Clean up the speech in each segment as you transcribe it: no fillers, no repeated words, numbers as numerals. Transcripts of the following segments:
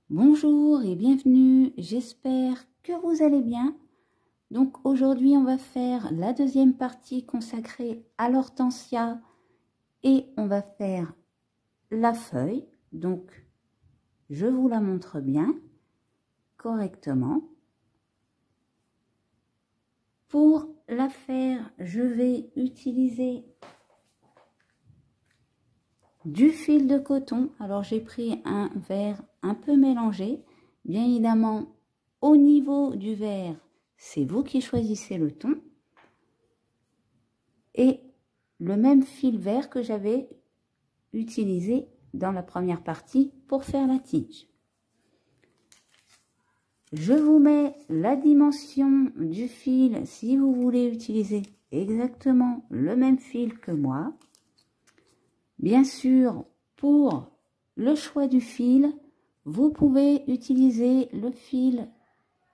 Bonjour et bienvenue, j'espère que vous allez bien. Donc aujourd'hui on va faire la deuxième partie consacrée à l'hortensia et on va faire la feuille. Donc je vous la montre bien correctement. Pour la faire, je vais utiliser du fil de coton. Alors j'ai pris un verre un peu mélangé. Bien évidemment, au niveau du verre, c'est vous qui choisissez le ton. Et le même fil vert que j'avais utilisé dans la première partie pour faire la tige. Je vous mets la dimension du fil si vous voulez utiliser exactement le même fil que moi. Bien sûr, pour le choix du fil, vous pouvez utiliser le fil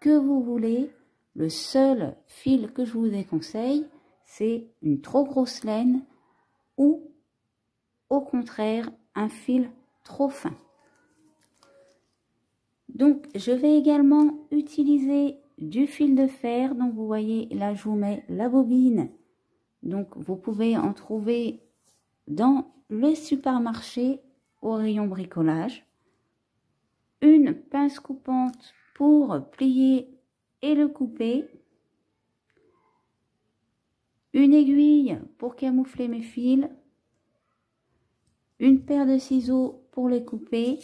que vous voulez. Le seul fil que je vous déconseille, c'est une trop grosse laine ou au contraire un fil trop fin. Donc je vais également utiliser du fil de fer. Donc vous voyez là je vous mets la bobine. Donc vous pouvez en trouver dans le supermarché au rayon bricolage. Une pince coupante pour plier et le couper. Une aiguille pour camoufler mes fils. Une paire de ciseaux pour les couper.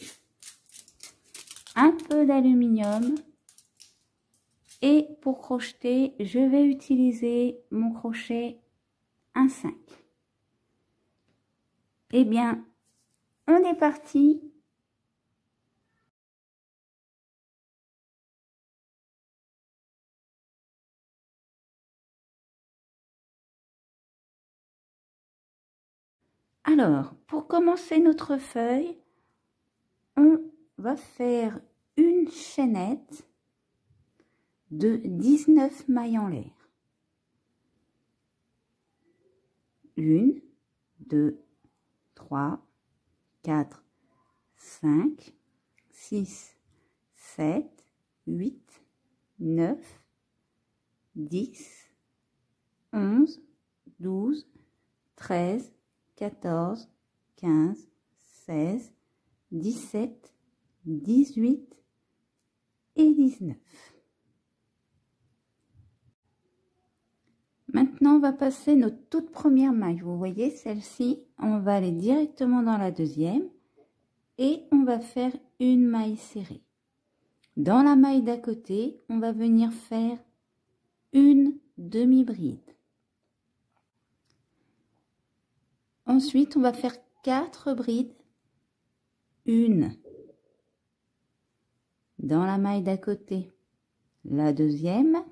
Un peu d'aluminium. Et pour crocheter, je vais utiliser mon crochet 1,5. Eh bien, on est parti. Alors, pour commencer notre feuille, on va faire une chaînette de 19 mailles en l'air. 1, 2, 3, 4, 5, 6, 7, 8, 9, 10, 11, 12, 13, 14, 15, 16, 17, 18 et 19. Maintenant, on va passer notre toute première maille. Vous voyez, celle-ci, on va aller directement dans la deuxième et on va faire une maille serrée. Dans la maille d'à côté, on va venir faire une demi-bride. Ensuite, on va faire 4 brides. Une dans la maille d'à côté, la deuxième.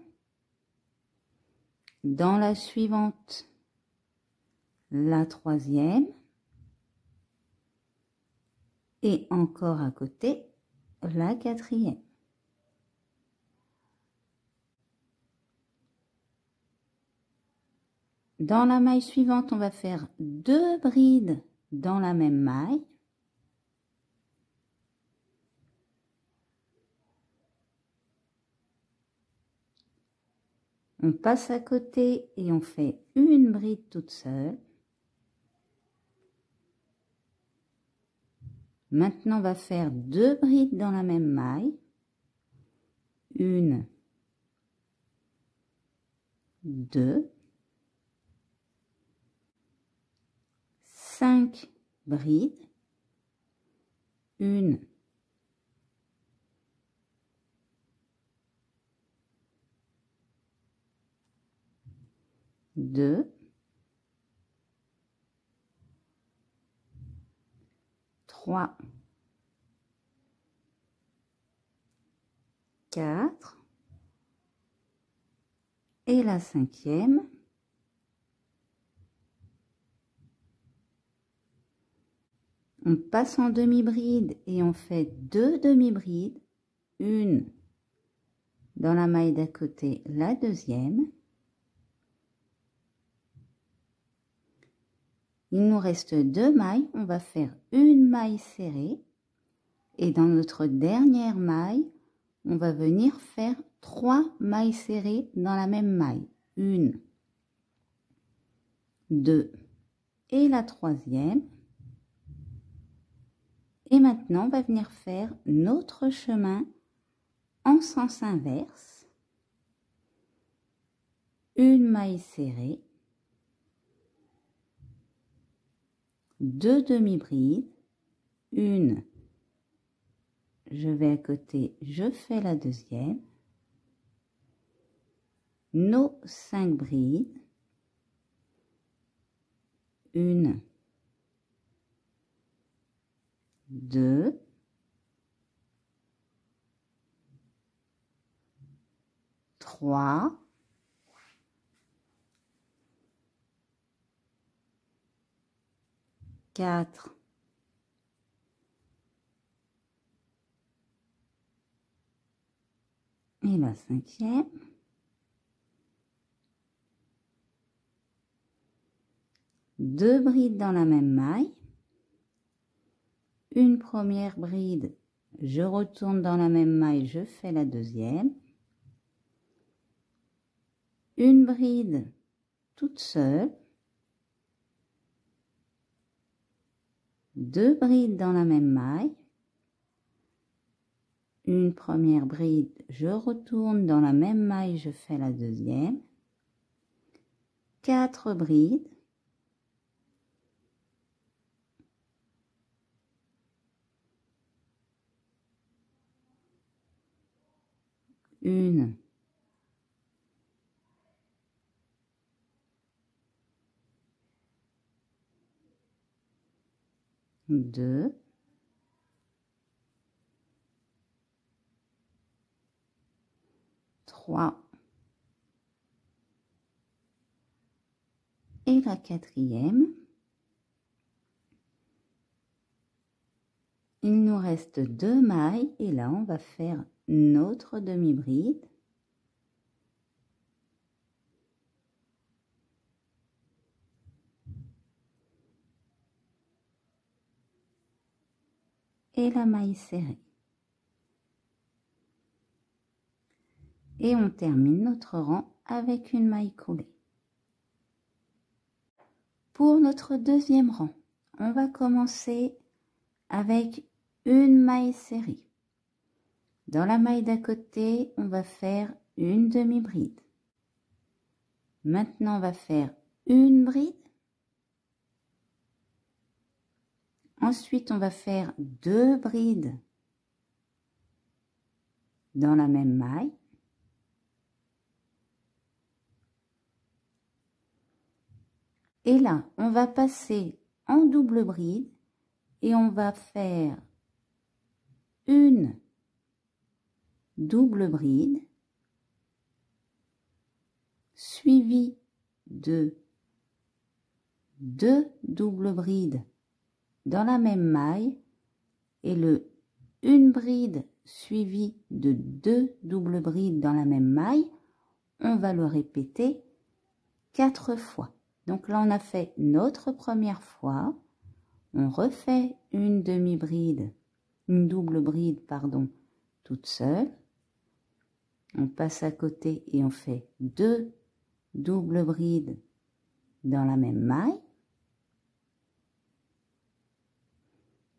Dans la suivante, la troisième. Et encore à côté, la quatrième. Dans la maille suivante, on va faire 2 brides dans la même maille. On passe à côté et on fait une bride toute seule. Maintenant, on va faire 2 brides dans la même maille. 1, 2, 5 brides. 1, 2, 3, 4 et la cinquième. On passe en demi-bride et on fait 2 demi-brides. Une dans la maille d'à côté, la deuxième. Il nous reste 2 mailles. On va faire une maille serrée Et dans notre dernière maille, on va venir faire 3 mailles serrées dans la même maille. 1, 2 et la troisième. Et maintenant, on va venir faire notre chemin en sens inverse. Une maille serrée, 2 demi-brides, une, je vais à côté, je fais la deuxième, nos 5 brides, une, 2, 3, 4, et la cinquième, deux brides dans la même maille, une première bride, je retourne dans la même maille, je fais la deuxième, une bride toute seule, deux brides dans la même maille, une première bride, je retourne dans la même maille, je fais la deuxième, 4 brides, une, deux, trois, et la quatrième. Il nous reste 2 mailles et là on va faire notre demi-bride. Et la maille serrée. Et on termine notre rang avec une maille coulée. Pour notre deuxième rang, on va commencer avec une maille serrée. Dans la maille d'à côté, on va faire une demi-bride. Maintenant, on va faire une bride. Ensuite, on va faire 2 brides dans la même maille. Et là, on va passer en double bride et on va faire une double bride suivie de 2 doubles brides dans la même maille et le une bride suivie de 2 doubles brides dans la même maille, on va le répéter 4 fois. Donc là, on a fait notre première fois, on refait une demi-bride, une double bride, pardon, toute seule. On passe à côté et on fait 2 doubles brides dans la même maille.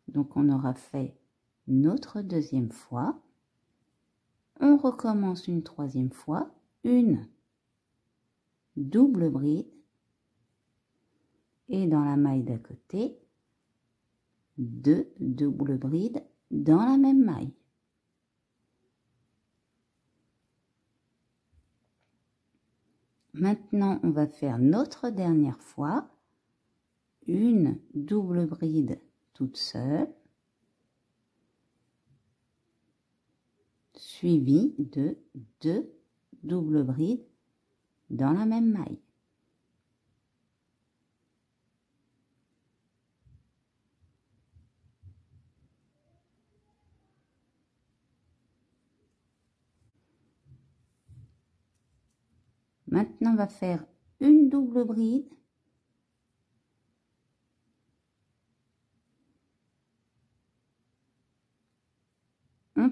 Donc on aura fait notre deuxième fois. On recommence une troisième fois, une double bride et dans la maille d'à côté, 2 doubles brides dans la même maille. Maintenant, on va faire notre dernière fois, une double bride toute seule, suivie de 2 doubles brides dans la même maille. Maintenant, on va faire une double bride,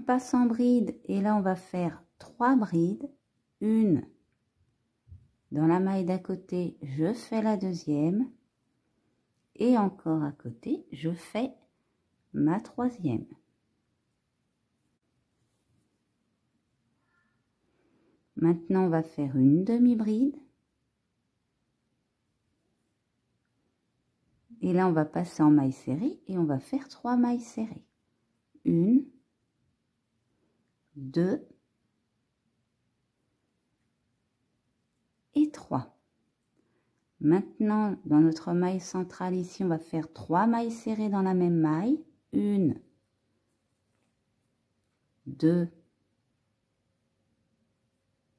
passe en bride et là on va faire 3 brides, une dans la maille d'à côté, je fais la deuxième et encore à côté, je fais ma troisième. Maintenant, on va faire une demi-bride. Et là, on va passer en maille serrée et on va faire 3 mailles serrées. 1, 2 et 3. Maintenant, dans notre maille centrale ici, on va faire 3 mailles serrées dans la même maille. 1, 2,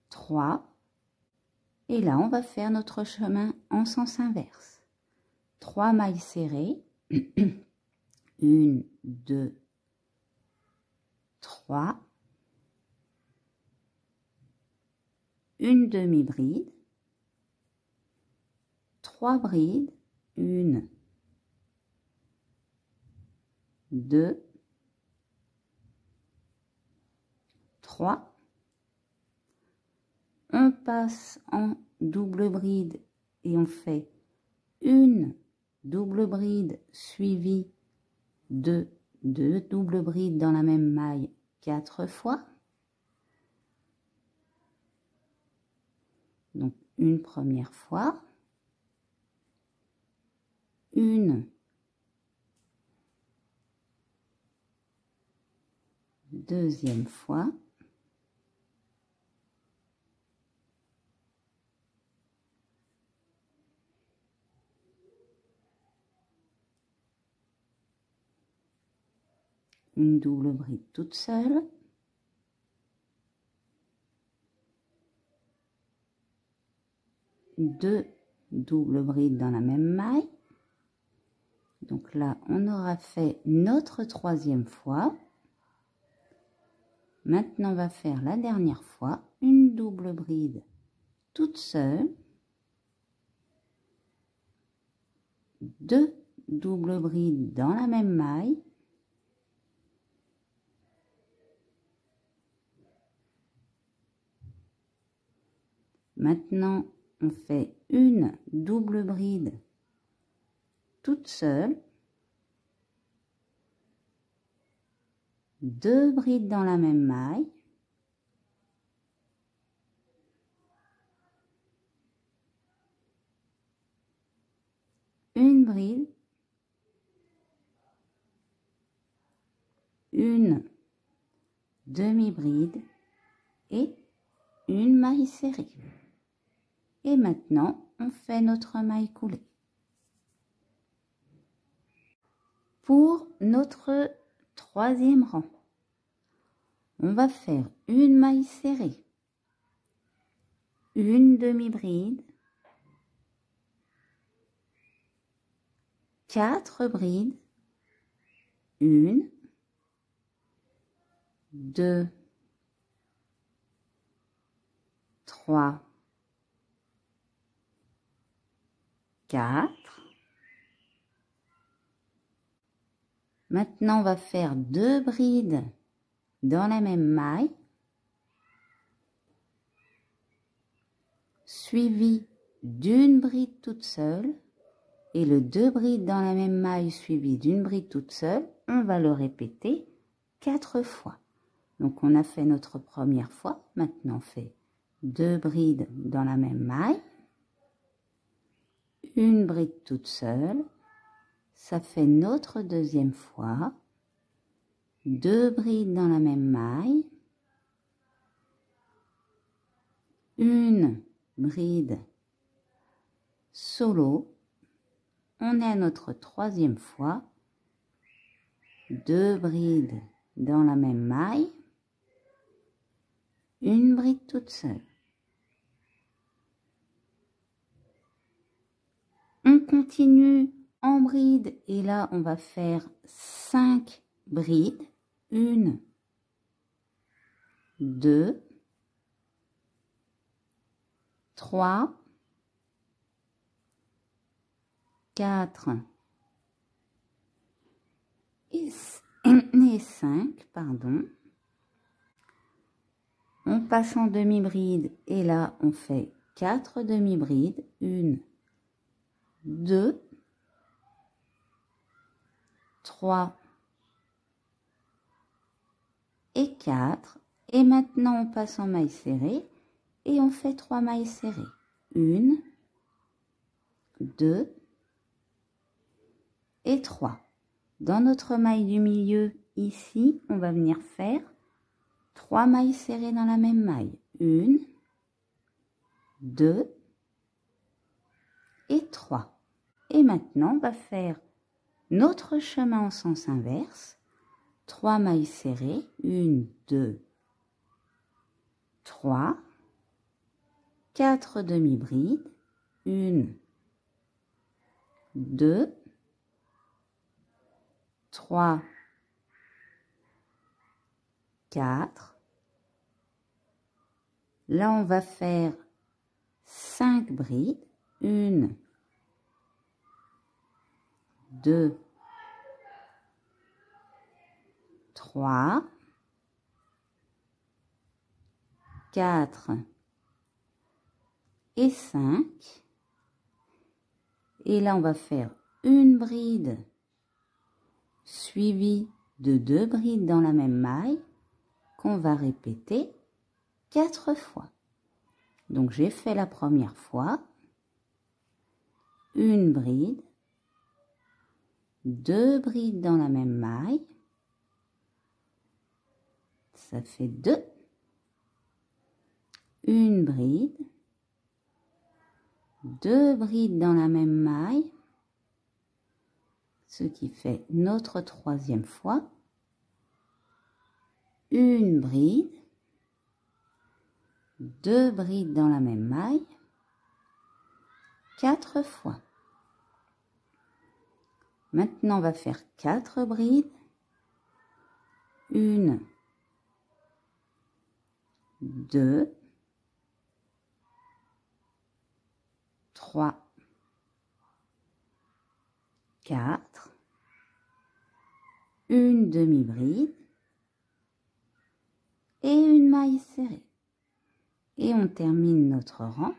3. Et là, on va faire notre chemin en sens inverse. 3 mailles serrées. 1, 2, 3. Une demi-bride. 3 brides. 1, 2, 3. On passe en double bride et on fait une double bride suivie de 2 doubles brides dans la même maille 4 fois. Donc une première fois, une deuxième fois, une double bride toute seule, deux doubles brides dans la même maille. Donc là, on aura fait notre troisième fois. Maintenant, on va faire la dernière fois, une double bride toute seule, deux doubles brides dans la même maille, maintenant on fait une double bride toute seule, deux brides dans la même maille, une bride, une demi-bride et une maille serrée. Et maintenant, on fait notre maille coulée. Pour notre troisième rang, on va faire une maille serrée, une demi-bride, 4 brides, 1, 2, 3, 4. Maintenant, on va faire 2 brides dans la même maille, suivi d'une bride toute seule, et le 2 brides dans la même maille suivi d'une bride toute seule, on va le répéter 4 fois. Donc, on a fait notre première fois, maintenant on fait 2 brides dans la même maille, une bride toute seule, ça fait notre deuxième fois, 2 brides dans la même maille, une bride solo, on est à notre troisième fois, 2 brides dans la même maille, une bride toute seule. On continue en bride et là on va faire 5 brides, 1, 2, 3, 4 et 5, pardon. passe en demi-bride et là on fait 4 demi-brides, 1, 2, 3 et 4. Et maintenant on passe en maille serrée et on fait 3 mailles serrées, 1, 2 et 3. Dans notre maille du milieu ici, on va venir faire 3 mailles serrées dans la même maille, 1, 2 et 3. Et maintenant on va faire notre chemin en sens inverse, 3 mailles serrées, 1, 2, 3, 4 demi-brides, 1, 2, 3, 4. Là, on va faire 5 brides, 1, 2, 3, 4 et 5. Et là, on va faire une bride suivie de 2 brides dans la même maille qu'on va répéter 4 fois. Donc, j'ai fait la première fois, une bride, 2 brides dans la même maille, ça fait 2, une bride, 2 brides dans la même maille, ce qui fait notre troisième fois, une bride, 2 brides dans la même maille, 4 fois. Maintenant, on va faire 4 brides, 1, 2, 3, 4, une demi-bride et une maille serrée. Et on termine notre rang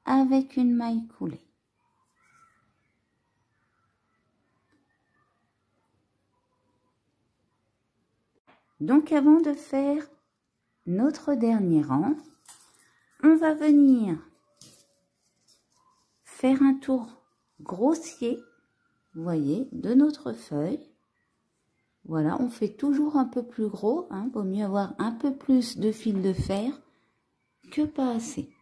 avec une maille coulée. Donc avant de faire notre dernier rang, on va venir faire un tour grossier, vous voyez, de notre feuille. Voilà, on fait toujours un peu plus gros, hein, vaut mieux avoir un peu plus de fil de fer que pas assez.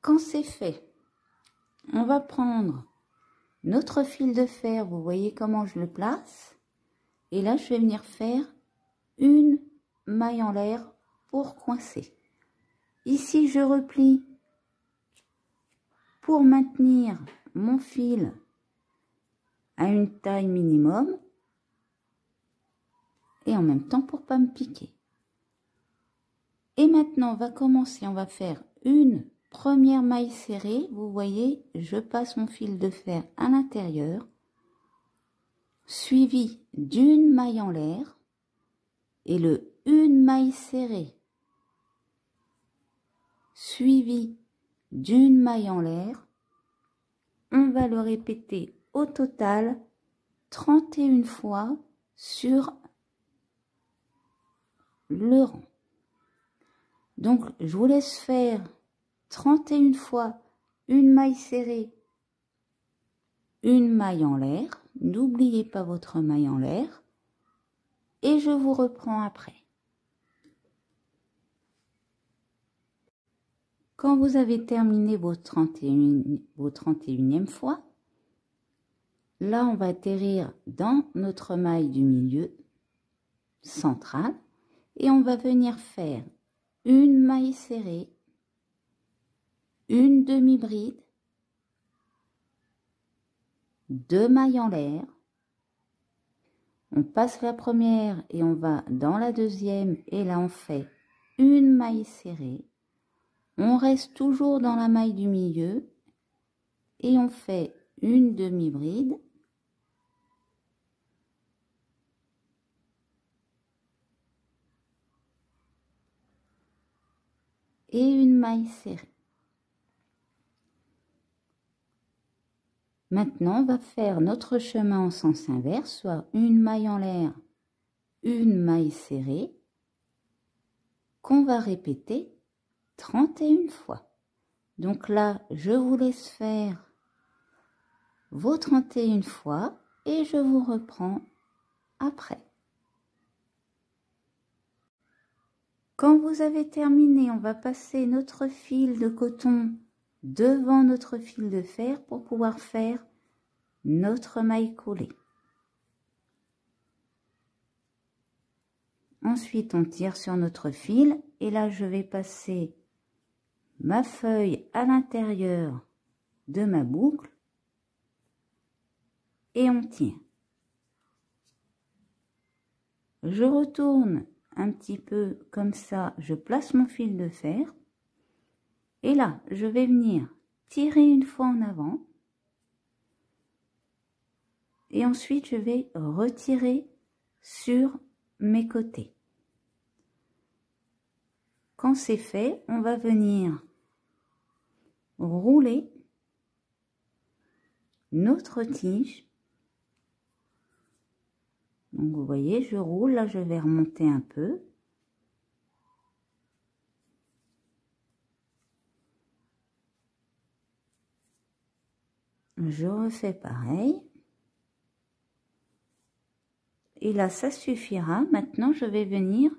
Quand c'est fait, on va prendre notre fil de fer, vous voyez comment je le place, et là je vais venir faire une maille en l'air pour coincer. Ici je replie pour maintenir mon fil à une taille minimum et en même temps pour pas me piquer. Et maintenant on va commencer, on va faire une première maille serrée, vous voyez, je passe mon fil de fer à l'intérieur, suivi d'une maille en l'air, et le une maille serrée, suivi d'une maille en l'air, on va le répéter au total 31 fois sur le rang. Donc, je vous laisse faire 31 fois une maille serrée, une maille en l'air. N'oubliez pas votre maille en l'air. Et je vous reprends après. Quand vous avez terminé vos 31e fois, là, on va atterrir dans notre maille du milieu centrale et on va venir faire une maille serrée, une demi-bride, 2 mailles en l'air. On passe la première et on va dans la deuxième et là on fait une maille serrée. On reste toujours dans la maille du milieu et on fait une demi-bride, et une maille serrée. Maintenant, on va faire notre chemin en sens inverse, soit une maille en l'air, une maille serrée, qu'on va répéter 31 fois. Donc là, je vous laisse faire vos 31 fois et je vous reprends après. Quand vous avez terminé, on va passer notre fil de coton devant notre fil de fer pour pouvoir faire notre maille collée. Ensuite, on tire sur notre fil et là, je vais passer ma feuille à l'intérieur de ma boucle et on tient. Je retourne un petit peu comme ça, je place mon fil de fer et là, je vais venir tirer une fois en avant et ensuite, je vais retirer sur mes côtés. Quand c'est fait, on va venir rouler notre tige. Donc vous voyez, je roule, là je vais remonter un peu. Je refais pareil. Et là, ça suffira. Maintenant, je vais venir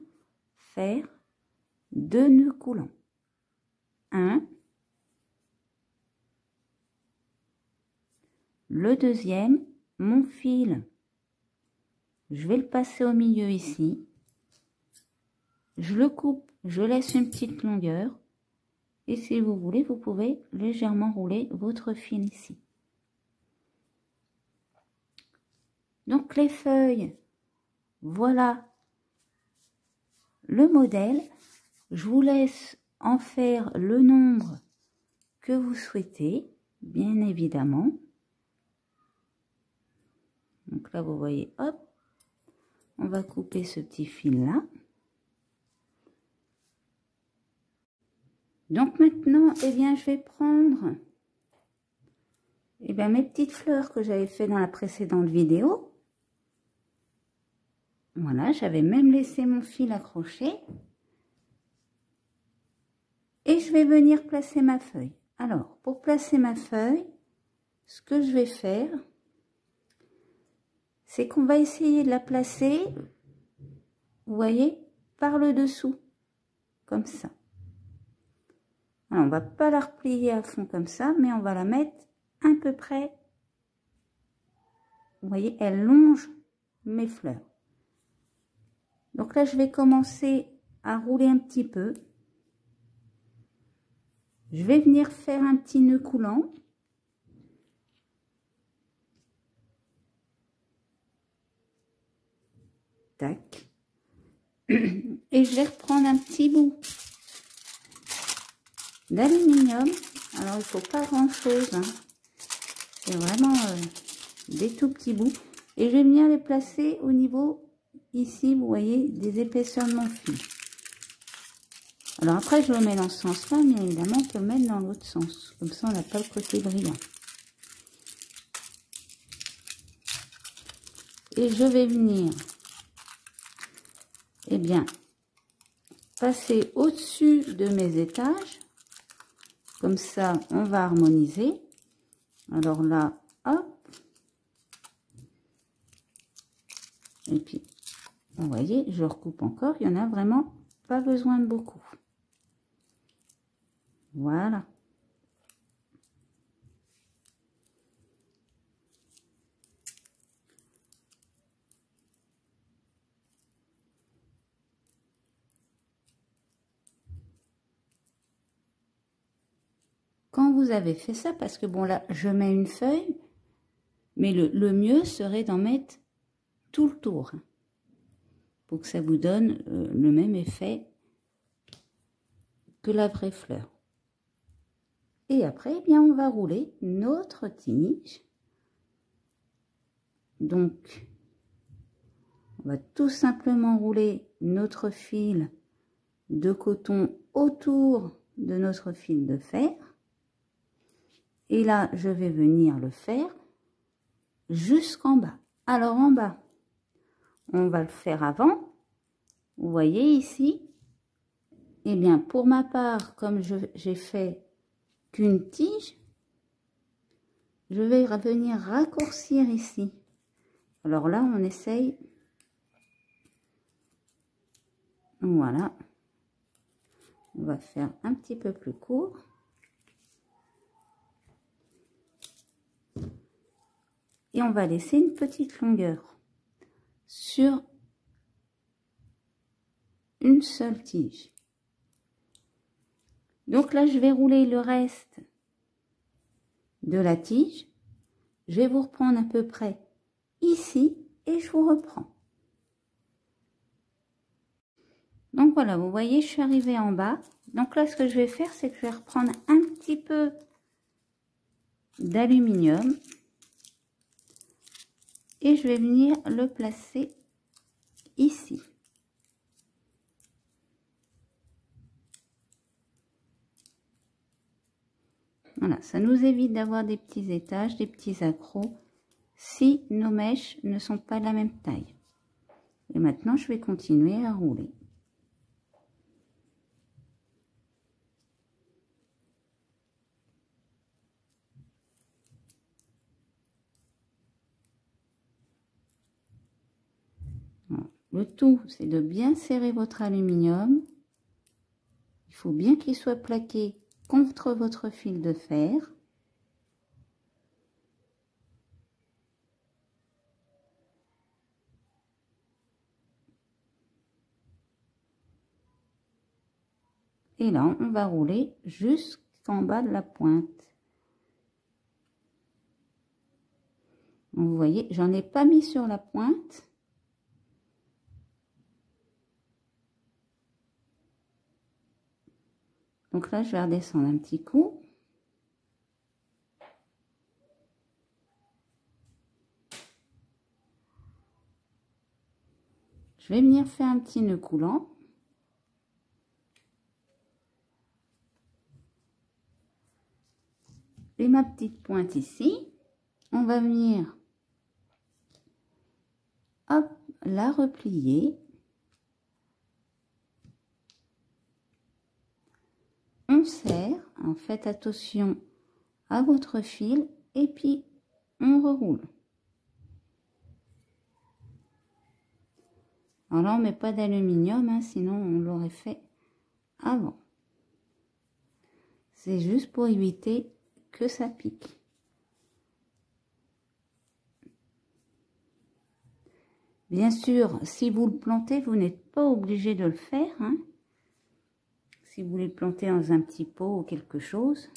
faire 2 nœuds coulants. 1. Le deuxième, mon fil, je vais le passer au milieu ici. Je le coupe, je laisse une petite longueur. Et si vous voulez, vous pouvez légèrement rouler votre fil ici. Donc les feuilles, voilà le modèle. Je vous laisse en faire le nombre que vous souhaitez, bien évidemment. Donc là, vous voyez, hop, on va couper ce petit fil-là. Donc maintenant, eh bien, je vais prendre mes petites fleurs que j'avais fait dans la précédente vidéo. Voilà, j'avais même laissé mon fil accroché. Et je vais venir placer ma feuille. Alors, pour placer ma feuille, ce que je vais faire, c'est qu'on va essayer de la placer, vous voyez, par le dessous, comme ça. Alors, on va pas la replier à fond comme ça, mais on va la mettre à peu près, vous voyez, elle longe mes fleurs. Donc là, je vais commencer à rouler un petit peu. Je vais venir faire un petit nœud coulant. Tac. Et je vais reprendre un petit bout d'aluminium. Alors, il ne faut pas grand-chose, hein. C'est vraiment des tout petits bouts. Et je vais venir les placer au niveau, ici, vous voyez, des épaisseurs de mon fil. Alors après, je le mets dans ce sens-là, mais évidemment, on peut le mettre dans l'autre sens. Comme ça, on n'a pas le côté brillant. Et je vais venir, eh bien, passer au-dessus de mes étages. Comme ça, on va harmoniser. Alors là, hop. Et puis, vous voyez, je recoupe encore. Il y en a vraiment pas besoin de beaucoup. Voilà. Quand vous avez fait ça, parce que bon là, je mets une feuille, mais le mieux serait d'en mettre tout le tour, hein, pour que ça vous donne le même effet que la vraie fleur. Et après, eh bien, on va rouler notre tige. Donc, on va tout simplement rouler notre fil de coton autour de notre fil de fer. Et là, je vais venir le faire jusqu'en bas. Alors en bas, on va le faire avant. Vous voyez ici, eh bien pour ma part, comme j'ai fait qu'une tige, je vais venir raccourcir ici. Alors là, on essaye. Voilà. On va faire un petit peu plus court. Et on va laisser une petite longueur sur une seule tige. Donc là, je vais rouler le reste de la tige. Je vais vous reprendre à peu près ici et je vous reprends. Donc voilà, vous voyez, je suis arrivée en bas. Donc là, ce que je vais faire, c'est que je vais reprendre un petit peu d'aluminium et je vais venir le placer ici. Voilà, ça nous évite d'avoir des petits étages, des petits accrocs, si nos mèches ne sont pas de la même taille. Et maintenant, je vais continuer à rouler. Voilà. Le tout, c'est de bien serrer votre aluminium. Il faut bien qu'il soit plaqué contre votre fil de fer. Et là, on va rouler jusqu'en bas de la pointe. Vous voyez, j'en ai pas mis sur la pointe. Donc là, je vais redescendre un petit coup. Je vais venir faire un petit nœud coulant. Et ma petite pointe ici, on va venir, hop, la replier. On serre, en fait attention à votre fil et puis on reroule. Alors là, on ne met pas d'aluminium, hein, sinon on l'aurait fait avant. C'est juste pour éviter que ça pique. Bien sûr, si vous le plantez, vous n'êtes pas obligé de le faire. Hein. Si vous voulez le planter dans un petit pot ou quelque chose,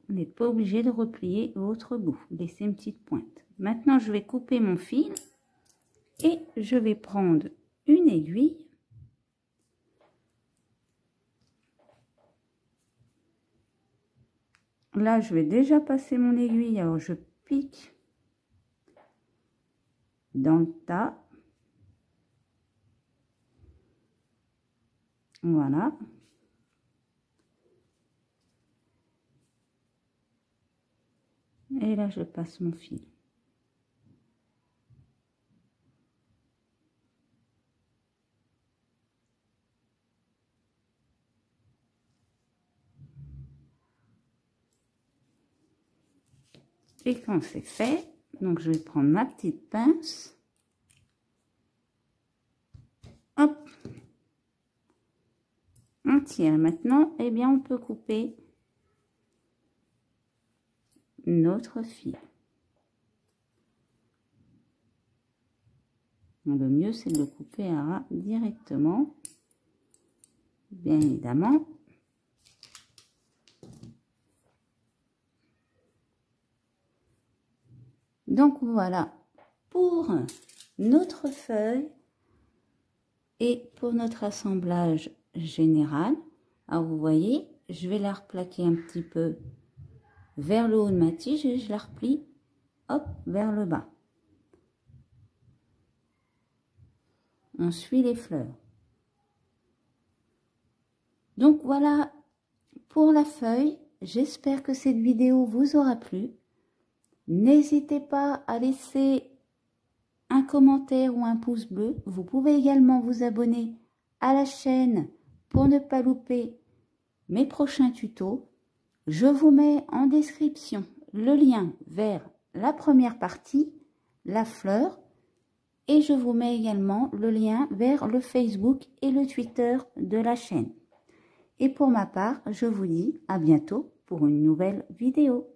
vous n'êtes pas obligé de replier votre bout. Laissez une petite pointe. Maintenant, je vais couper mon fil et je vais prendre une aiguille. Là, je vais déjà passer mon aiguille, alors je pique dans le tas. Voilà. Et là, je passe mon fil. Et quand c'est fait, donc je vais prendre ma petite pince. Hop. On tire. Maintenant, eh bien, on peut couper notre fil. Le mieux, c'est de le couper à ras directement, bien évidemment. Donc voilà pour notre feuille et pour notre assemblage général. Alors vous voyez, je vais la replaquer un petit peu vers le haut de ma tige et je la replie, hop, vers le bas. On suit les fleurs. Donc voilà pour la feuille. J'espère que cette vidéo vous aura plu. N'hésitez pas à laisser un commentaire ou un pouce bleu. Vous pouvez également vous abonner à la chaîne pour ne pas louper mes prochains tutos. Je vous mets en description le lien vers la première partie, la fleur, et je vous mets également le lien vers le Facebook et le Twitter de la chaîne. Et pour ma part, je vous dis à bientôt pour une nouvelle vidéo.